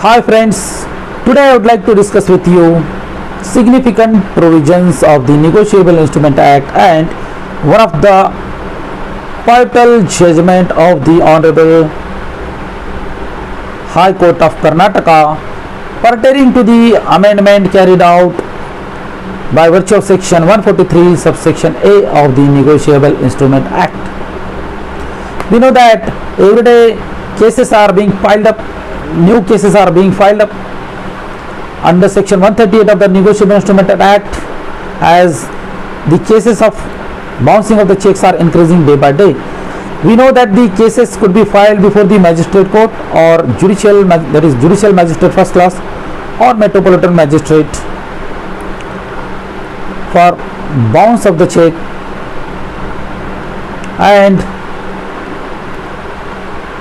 Hi friends, today I would like to discuss with you significant provisions of the Negotiable Instrument Act and one of the pivotal judgment of the Honorable High Court of Karnataka pertaining to the amendment carried out by virtue of section 143 subsection A of the Negotiable Instrument Act. We know that every day cases are being filed up, new cases are being filed up under section 138 of the Negotiable Instrument Act, as the cases of bouncing of the checks are increasing day by day. We know that the cases could be filed before the magistrate court or judicial, that is judicial magistrate first class or metropolitan magistrate for bounce of the check, and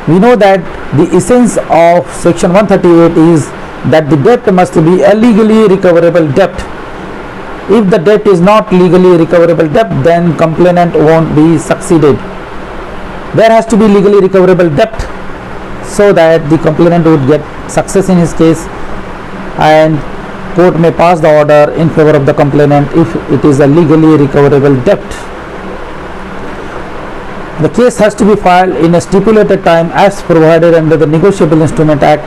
we know that the essence of section 138 is that the debt must be a legally recoverable debt. If the debt is not legally recoverable debt, then complainant won't be succeeded. There has to be legally recoverable debt so that the complainant would get success in his case, and court may pass the order in favor of the complainant if it is a legally recoverable debt. The case has to be filed in a stipulated time as provided under the Negotiable Instrument Act.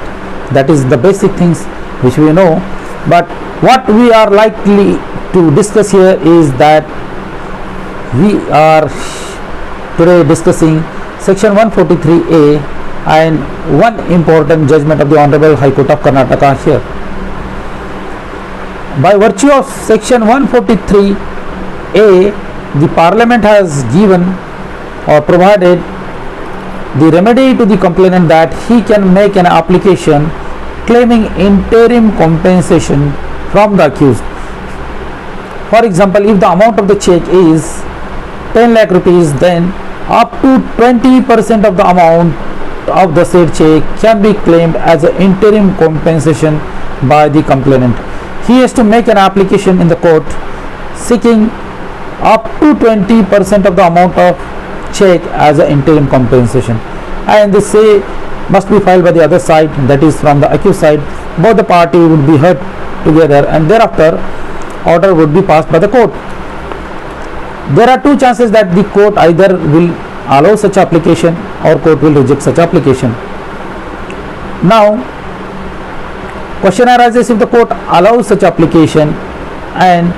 That is the basic things which we know. But what we are likely to discuss here is that we are today discussing section 143A and one important judgment of the Honorable High Court of Karnataka here. By virtue of section 143A, the Parliament has given or provided the remedy to the complainant that he can make an application claiming interim compensation from the accused. For example, if the amount of the check is 10 lakh rupees, then up to 20% of the amount of the said check can be claimed as an interim compensation by the complainant. He has to make an application in the court seeking up to 20% of the amount of check as an interim compensation, and this say must be filed by the other side, that is from the accused side. Both the party would be heard together, and thereafter order would be passed by the court. There are two chances that the court either will allow such application or court will reject such application. Now question arises, if the court allows such application and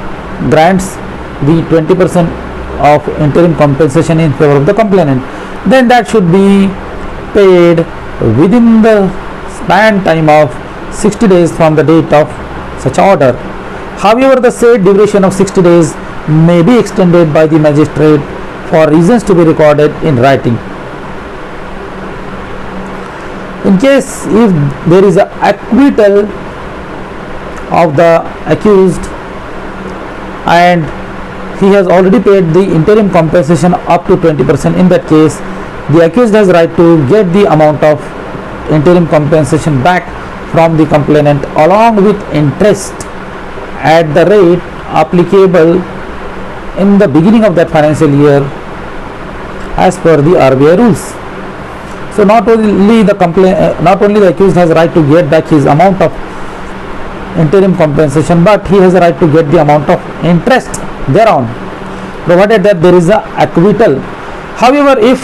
grants the 20% of interim compensation in favor of the complainant, then that should be paid within the span time of 60 days from the date of such order. However, the said duration of 60 days may be extended by the magistrate for reasons to be recorded in writing. In case if there is an acquittal of the accused and he has already paid the interim compensation up to 20%, in that case the accused has right to get the amount of interim compensation back from the complainant along with interest at the rate applicable in the beginning of that financial year as per the RBI rules. So not only the accused has right to get back his amount of interim compensation, but he has a right to get the amount of interest thereon, provided that there is a acquittal. However, if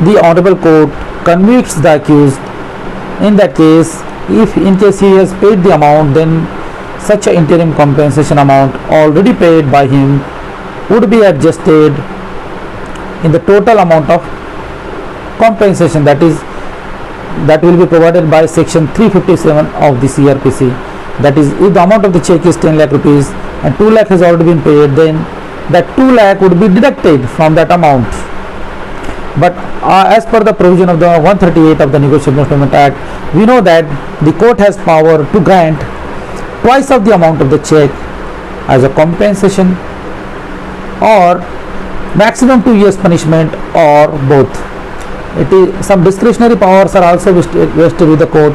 the honorable court convicts the accused, in that case, if in case he has paid the amount, then such an interim compensation amount already paid by him would be adjusted in the total amount of compensation that will be provided by section 357 of the CRPC. That is, if the amount of the check is 10 lakh rupees and 2 lakh has already been paid, then that 2 lakh would be deducted from that amount. But as per the provision of the 138 of the Negotiable Instrument Act, we know that the court has power to grant twice of the amount of the check as a compensation or maximum 2 years punishment, or both. It is some discretionary powers are also vested with the court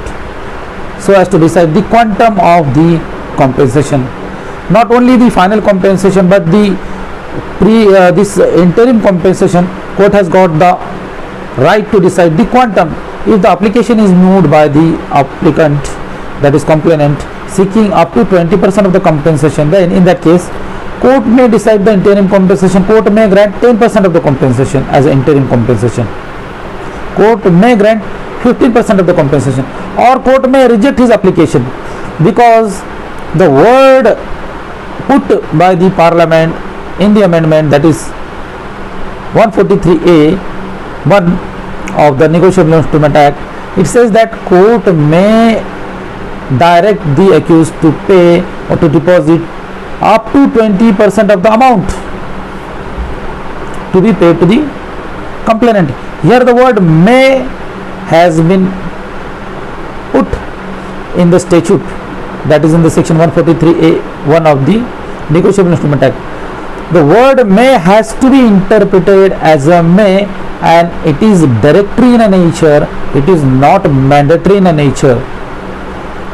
so as to decide the quantum of the compensation. Not only the final compensation, but the this interim compensation, court has got the right to decide the quantum if the application is moved by the applicant that is complainant, seeking up to 20% of the compensation, then in that case court may decide the interim compensation. Court may grant 10% of the compensation as an interim compensation. Court may grant 15% of the compensation, or court may reject his application, because the word put by the parliament in the amendment, that is 143A 1 of the Negotiable Instrument Act, it says that court may direct the accused to pay or to deposit up to 20% of the amount to be paid to the complainant. Here the word may has been put in the statute, that is in the section 143A1 of the Negotiable Instrument Act. The word may has to be interpreted as a may, and it is directory in a nature, it is not mandatory in a nature.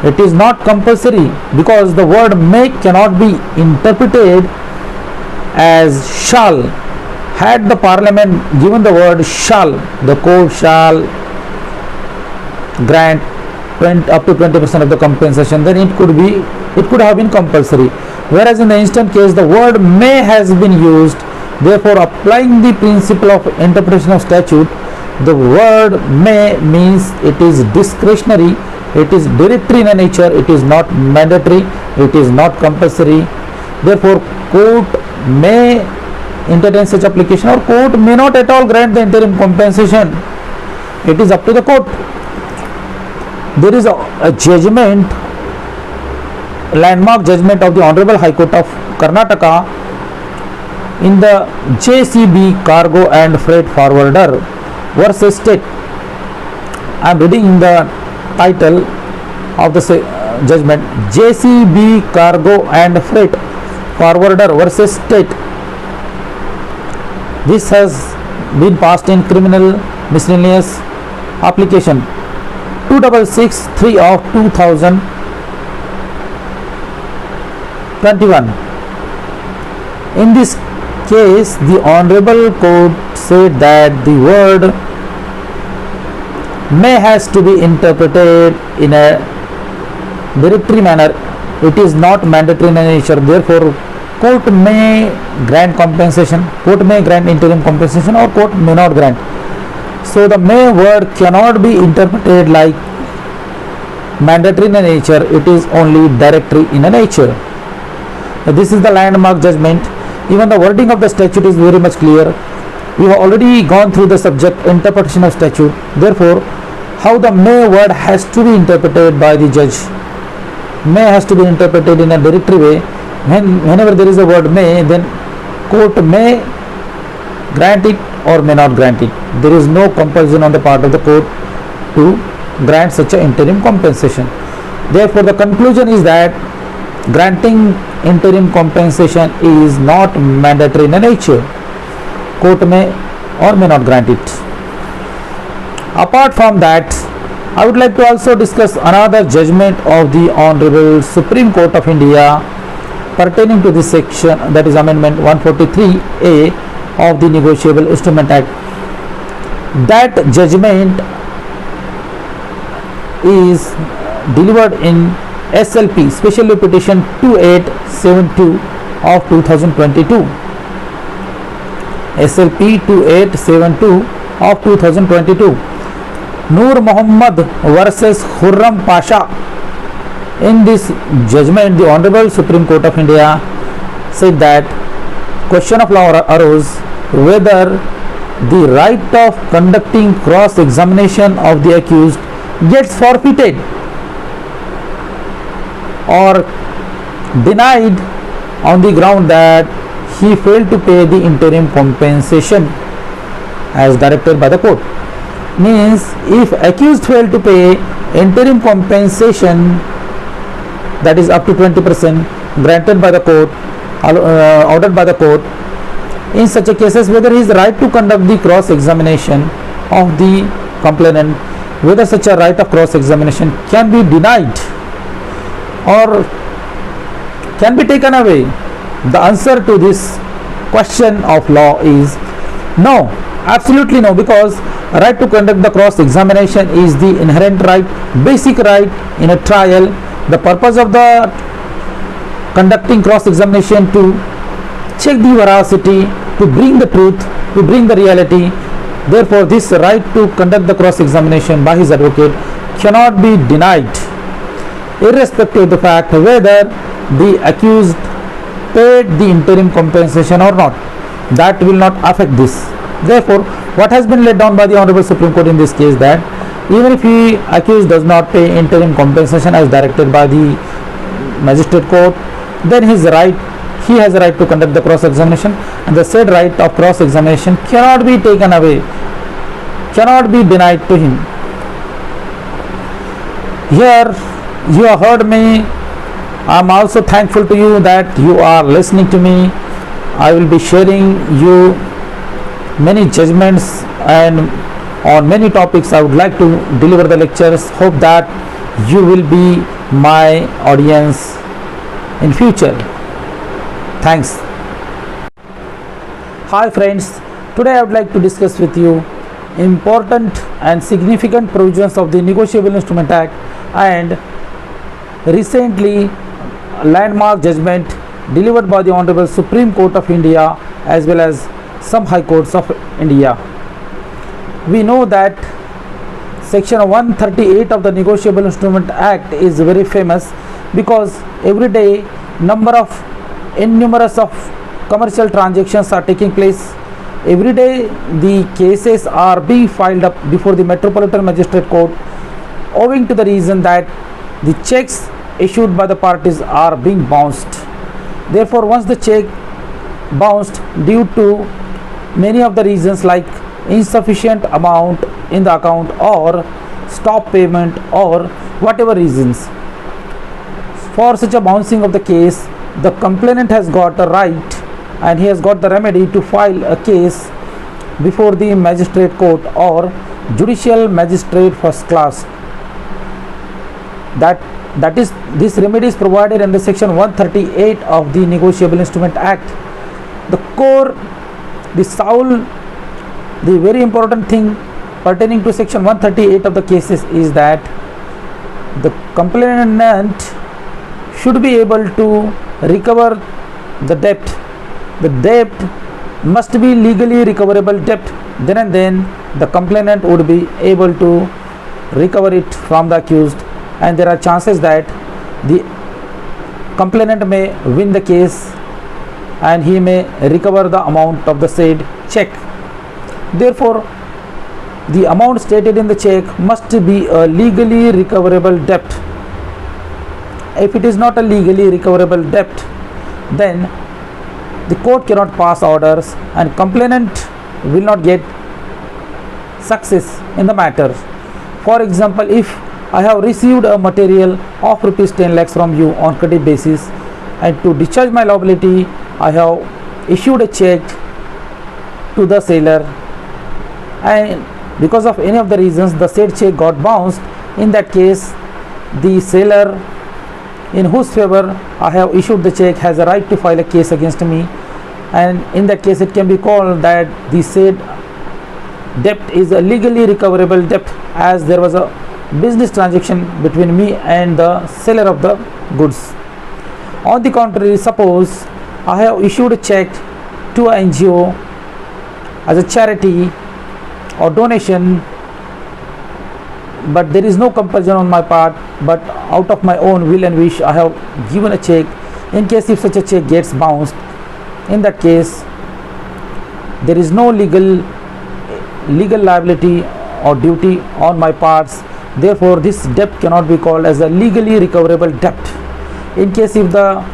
It is not compulsory, because the word may cannot be interpreted as shall. Had the parliament given the word shall, the court shall grant up to 20% of the compensation, then it could have been compulsory. Whereas in the instant case the word may has been used, therefore applying the principle of interpretation of statute, the word may means it is discretionary, it is directory in a nature, it is not mandatory, it is not compulsory. Therefore court may entertain such application, or court may not at all grant the interim compensation. It is up to the court. There is a judgment, landmark judgment of the Honorable High Court of Karnataka in the JCB Cargo and Freight Forwarder versus State. I am reading in the title of the judgment, JCB Cargo and Freight Forwarder versus State. This has been passed in criminal miscellaneous application 2663 of 2021. In this case, the Honorable Court said that the word may has to be interpreted in a directory manner. It is not mandatory in nature. Therefore, court may grant compensation, court may grant interim compensation, or court may not grant. So the may word cannot be interpreted like mandatory in nature, it is only directory in nature. This is the landmark judgment. Even the wording of the statute is very much clear. We have already gone through the subject interpretation of statute. Therefore, how the may word has to be interpreted by the judge. May has to be interpreted in a directory way. Whenever there is a word may, then court may grant it or may not grant it. There is no compulsion on the part of the court to grant such an interim compensation. Therefore, the conclusion is that granting interim compensation is not mandatory in nature. Court may or may not grant it. Apart from that, I would like to also discuss another judgment of the Honorable Supreme Court of India pertaining to this section, that is Amendment 143A of the Negotiable Instrument Act. That judgment is delivered in SLP, Special Petition 2872 of 2022. SLP 2872 of 2022. Noor Muhammad versus Khurram Pasha. In this judgment, the Honorable Supreme Court of India said that question of law arose whether the right of conducting cross-examination of the accused gets forfeited or denied on the ground that he failed to pay the interim compensation as directed by the court. Means, if accused failed to pay interim compensation, that is up to 20% granted by the court, ordered by the court, in such a cases whether his right to conduct the cross-examination of the complainant, whether such a right of cross-examination can be denied or can be taken away. The answer to this question of law is no, absolutely no, because Right to conduct the cross examination is the inherent right, basic right in a trial. The purpose of the conducting cross examination to check the veracity, to bring the truth, to bring the reality. Therefore, this right to conduct the cross examination by his advocate cannot be denied, irrespective of the fact whether the accused paid the interim compensation or not. That will not affect this. Therefore, what has been laid down by the Honorable Supreme Court in this case, that even if the accused does not pay interim compensation as directed by the magistrate court, then he has a right to conduct the cross examination, and the said right of cross examination cannot be taken away, cannot be denied to him. Here you have heard me. I am also thankful to you that you are listening to me. I will be sharing you many judgments, and on many topics I would like to deliver the lectures. Hope that you will be my audience in future. Thanks. Hi friends, today I would like to discuss with you important and significant provisions of the Negotiable Instrument Act and recently landmark judgment delivered by the Honorable Supreme Court of India as well as some high courts of India. We know that section 138 of the Negotiable Instrument Act is very famous because every day innumerous of commercial transactions are taking place. Every day the cases are being filed up before the Metropolitan Magistrate Court owing to the reason that the checks issued by the parties are being bounced. Therefore, once the check bounced due to many of the reasons like insufficient amount in the account or stop payment or whatever reasons, for such a bouncing of the case, the complainant has got a right and he has got the remedy to file a case before the magistrate court or judicial magistrate first class. That is, this remedy is provided under section 138 of the Negotiable Instrument Act. The core, the very important thing pertaining to section 138 of the cases is that the complainant should be able to recover the debt. The debt must be legally recoverable debt. Then and then the complainant would be able to recover it from the accused, and there are chances that the complainant may win the case and he may recover the amount of the said check. Therefore, the amount stated in the check must be a legally recoverable debt. If it is not a legally recoverable debt, then the court cannot pass orders and complainant will not get success in the matter. For example, if I have received a material of rupees 10 lakhs from you on credit basis, and to discharge my liability I have issued a check to the seller, and because of any of the reasons the said check got bounced. In that case, the seller in whose favor I have issued the check has a right to file a case against me, and in that case it can be called that the said debt is a legally recoverable debt, as there was a business transaction between me and the seller of the goods. On the contrary, suppose I have issued a check to an NGO as a charity or donation, but there is no compulsion on my part, but out of my own will and wish I have given a check. In case if such a check gets bounced, in that case there is no legal liability or duty on my parts. Therefore, this debt cannot be called as a legally recoverable debt. In case if the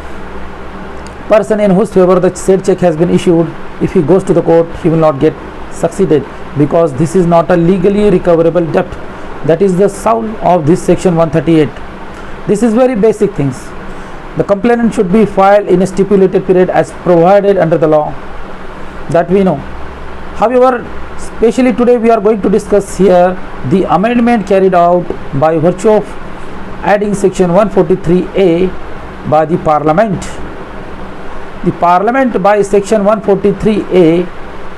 person in whose favor the said check has been issued, if he goes to the court, he will not get succeeded, because this is not a legally recoverable debt. That is the soul of this section 138. This is very basic things. The complainant should be filed in a stipulated period as provided under the law, that we know. However, especially today we are going to discuss here the amendment carried out by virtue of adding section 143A by the Parliament. The Parliament by section 143A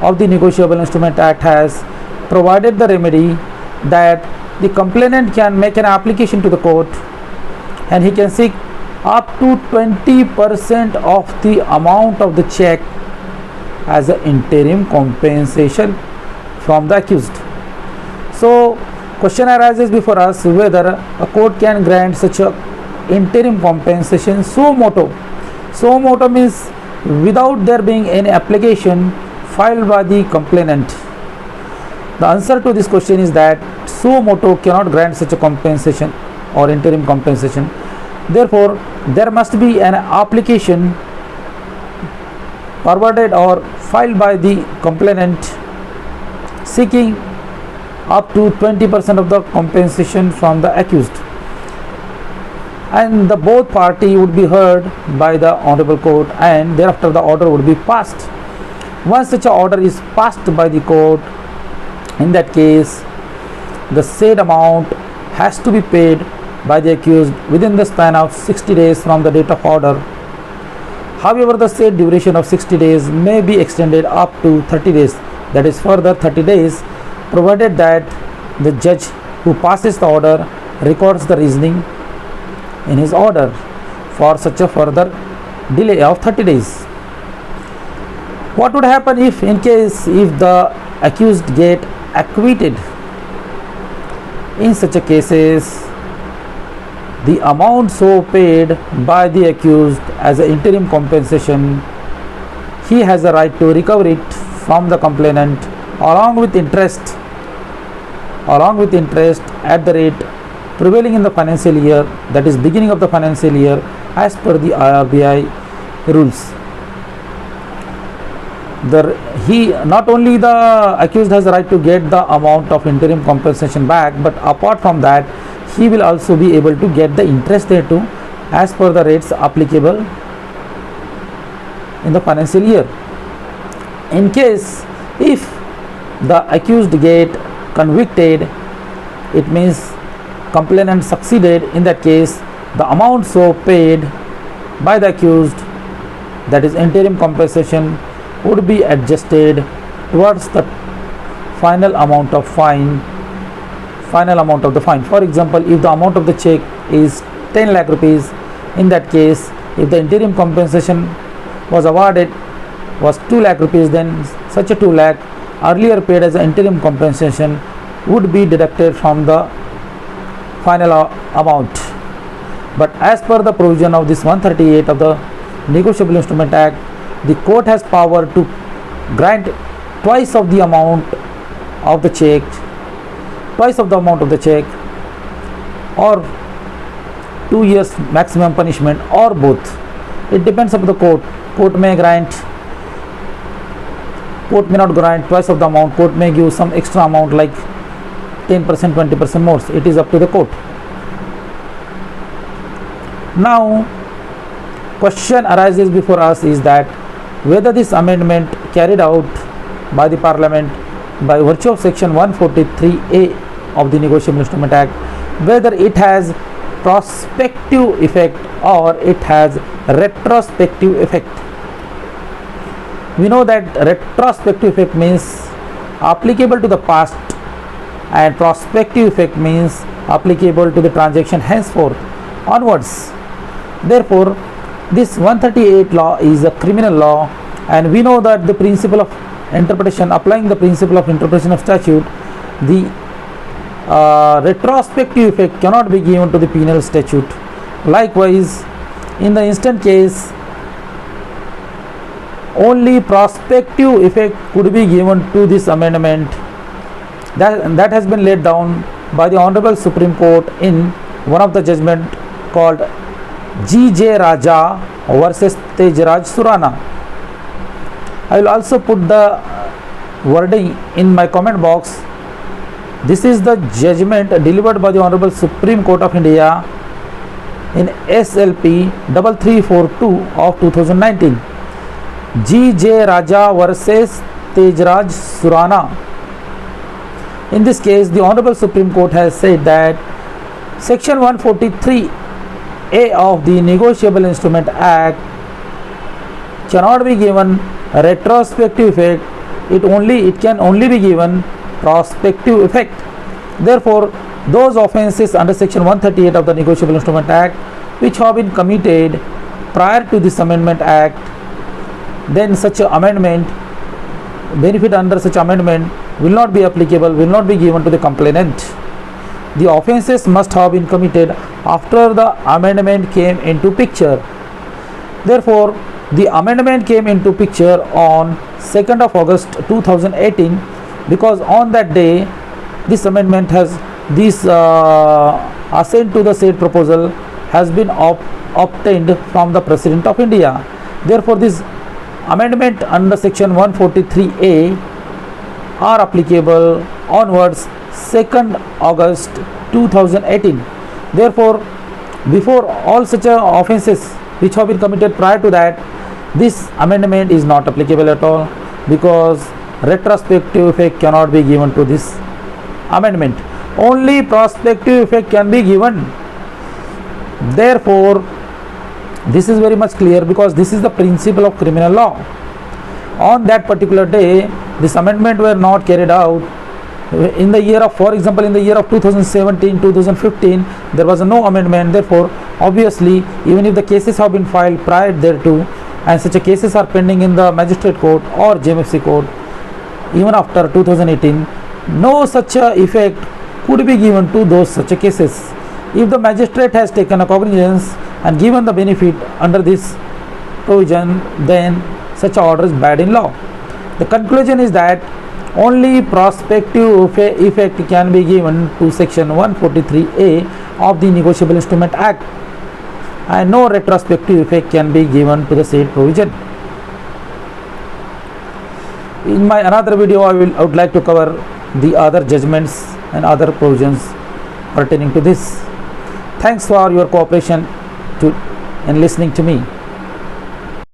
of the Negotiable Instrument Act has provided the remedy that the complainant can make an application to the court and he can seek up to 20% of the amount of the check as an interim compensation from the accused. So question arises before us whether a court can grant such a interim compensation suo motu. Suo motu means without there being any application filed by the complainant. The answer to this question is that suo motu cannot grant such a compensation or interim compensation. Therefore, there must be an application forwarded or filed by the complainant seeking up to 20% of the compensation from the accused, and the both party would be heard by the honorable court, and thereafter the order would be passed. Once such a order is passed by the court, in that case the said amount has to be paid by the accused within the span of 60 days from the date of order. However, the said duration of 60 days may be extended up to 30 days, that is further 30 days, provided that the judge who passes the order records the reasoning in his order for such a further delay of 30 days. What would happen if the accused get acquitted? In such a cases, the amount so paid by the accused as an interim compensation, he has a right to recover it from the complainant along with interest at the rate prevailing in the financial year, that is beginning of the financial year, as per the RBI rules. Not only the accused has the right to get the amount of interim compensation back, but apart from that he will also be able to get the interest thereto as per the rates applicable in the financial year. In case if the accused get convicted, it means complainant succeeded. In that case, the amount so paid by the accused, that is interim compensation, would be adjusted towards the final amount of the fine. For example, if the amount of the check is 10 lakh rupees, in that case if the interim compensation was awarded was 2 lakh rupees, then such a 2 lakh earlier paid as an interim compensation would be deducted from the final amount. But as per the provision of this 138 of the Negotiable Instrument Act, the court has power to grant twice of the amount of the check, or 2 years maximum punishment, or both. It depends upon the court. Court may not grant twice of the amount. Court may give some extra amount like 10%, 20% more. It is up to the court. Now, question arises before us is that whether this amendment carried out by the Parliament by virtue of section 143A of the Negotiable Instrument Act, whether it has prospective effect or it has retrospective effect. We know that retrospective effect means applicable to the past, and prospective effect means applicable to the transaction henceforth onwards. Therefore, this 138 law is a criminal law, and we know that the principle of interpretation, applying the principle of interpretation of statute, the retrospective effect cannot be given to the penal statute. Likewise, in the instant case, only prospective effect could be given to this amendment that has been laid down by the Honorable Supreme Court in one of the judgment called G.J. Raja versus Tejraj Surana. I will also put the wording in my comment box. This is the judgment delivered by the Honorable Supreme Court of India in SLP 3342 of 2019. G.J. Raja versus Tejraj Surana. In this case, the Honorable Supreme Court has said that Section 143A of the Negotiable Instrument Act cannot be given retrospective effect. It can only be given prospective effect. Therefore, those offences under section 138 of the Negotiable Instrument Act which have been committed prior to this amendment act, then such an amendment, benefit under such amendment will not be applicable, will not be given to the complainant. The offences must have been committed after the amendment came into picture. Therefore, the amendment came into picture on 2nd of August 2018, because on that day this amendment has assent to the said proposal has been obtained from the President of India. Therefore, this amendment under section 143A are applicable onwards 2nd August 2018. Therefore, before all such offences which have been committed prior to that, this amendment is not applicable at all, because retrospective effect cannot be given to this amendment. Only prospective effect can be given. Therefore, this is very much clear, because this is the principle of criminal law. On that particular day, this amendment were not carried out. In the year of, for example, in the year of 2017, 2015, there was no amendment. Therefore, obviously, even if the cases have been filed prior thereto, and such cases are pending in the magistrate court or JMFC court, even after 2018, no such effect could be given to those such cases. If the magistrate has taken a cognizance and given the benefit under this provision, then such order is bad in law. The conclusion is that only prospective effect can be given to section 143A of the Negotiable Instrument Act, and no retrospective effect can be given to the said provision. In my another video, I would like to cover the other judgments and other provisions pertaining to this. Thanks for your cooperation in listening to me.